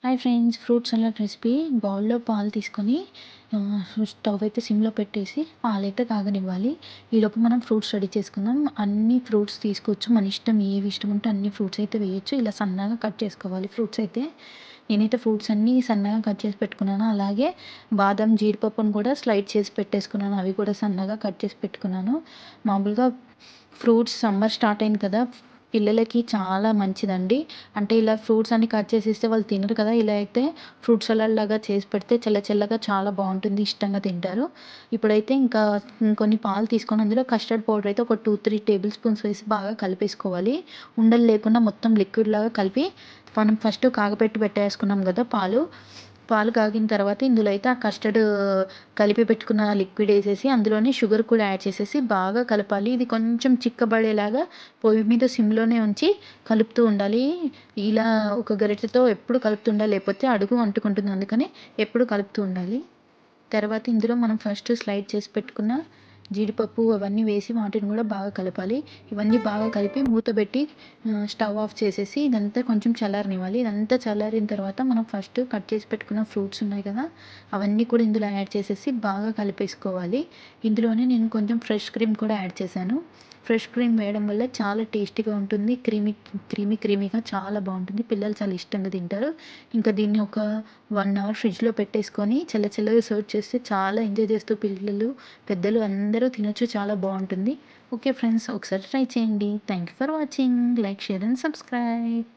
Hi friends, fruit salad recipe. బౌల్‌లో పాలు తీసుకొని స్టవ్ అయితే సిమ్‌లో పెట్టేసి పాలైతే కాగనివ్వాలి. ఈలోపు మనం ఫ్రూట్స్ రెడీ చేసుకుందాం. అన్ని ఫ్రూట్స్ తీసుకోవచ్చు. మన ఇష్టం ఏవి ఇష్టం ఉంటే అన్ని ఫ్రూట్స్ అయితే వేయొచ్చు. ఇలా సన్నగా కట్ చేసుకోవాలి ఫ్రూట్స్ అయితే. నేనైతే ఫ్రూట్స్ అన్నీ సన్నగా కట్ చేసి పెట్టుకున్నాను. అలాగే బాదం, జీడిపప్పును కూడా స్లైడ్ చేసి పెట్టేసుకున్నాను. అవి కూడా సన్నగా కట్ చేసి పెట్టుకున్నాను. మామూలుగా ఫ్రూట్స్ సమ్మర్ స్టార్ట్ అయింది కదా! పిల్లలకి చాలా మంచిదండి. అంటే ఇలా ఫ్రూట్స్ అన్నీ కట్ చేసి ఇస్తే వాళ్ళు తినరు కదా! ఇలా అయితే ఫ్రూట్ సలాడ్ లాగా చేసి పెడితే చల్ల చల్లగా చాలా బావుంటుంది. ఇష్టంగా తింటారు. ఇప్పుడైతే ఇంకా కొన్ని పాలు తీసుకొని అందులో కస్టర్డ్ పౌడర్ అయితే ఒక 2, 3 టేబుల్ స్పూన్స్ వేసి బాగా కలిపేసుకోవాలి. ఉండలు లేకుండా మొత్తం లిక్విడ్ లాగా కలిపి మనం ఫస్ట్ కాగపెట్టి పెట్టేసుకున్నాం కదా పాలు. పాలు కాగిన తర్వాత ఇందులో అయితే ఆ కస్టర్డ్ కలిపి పెట్టుకున్న లిక్విడ్ వేసేసి అందులోనే షుగర్ కూడా యాడ్ చేసేసి బాగా కలపాలి. ఇది కొంచెం చిక్కబడేలాగా పొయ్యి మీద సిమ్‌లోనే ఉంచి కలుపుతూ ఉండాలి. ఇలా ఒక గరిటెతో ఎప్పుడు కలుపుతూ ఉండాలి. లేకపోతే అడుగు అంటుకుంటుంది. అందుకని ఎప్పుడు కలుపుతూ ఉండాలి. తర్వాత ఇందులో మనం ఫస్ట్ స్లైడ్ చేసి పెట్టుకున్న జీడిపప్పు అవన్నీ వేసి వాటిని కూడా బాగా కలపాలి. ఇవన్నీ బాగా కలిపి మూత పెట్టి స్టవ్ ఆఫ్ చేసేసి ఇదంతా కొంచెం చల్లారనివ్వాలి. ఇదంతా చల్లారిన తర్వాత మనం ఫస్ట్ కట్ చేసి పెట్టుకున్న ఫ్రూట్స్ ఉన్నాయి కదా! అవన్నీ కూడా ఇందులో యాడ్ చేసేసి బాగా కలిపేసుకోవాలి. ఇందులోనే నేను కొంచెం ఫ్రెష్ క్రీమ్ కూడా యాడ్ చేశాను. ఫ్రెష్ క్రీమ్ వేయడం వల్ల చాలా టేస్టీగా ఉంటుంది. క్రీమీగా చాలా బాగుంటుంది. పిల్లలు చాలా ఇష్టంగా తింటారు. ఇంకా దీన్ని ఒక 1 అవర్ ఫ్రిడ్జ్‌లో పెట్టేసుకొని చల్లగా సర్వ్ చేస్తే చాలా ఎంజాయ్ చేస్తూ పిల్లలు, పెద్దలు అందరూ తినొచ్చు. చాలా బాగుంటుంది. ఓకే ఫ్రెండ్స్, ఒకసారి ట్రై చేయండి. Thank you for watching. Like, share and subscribe.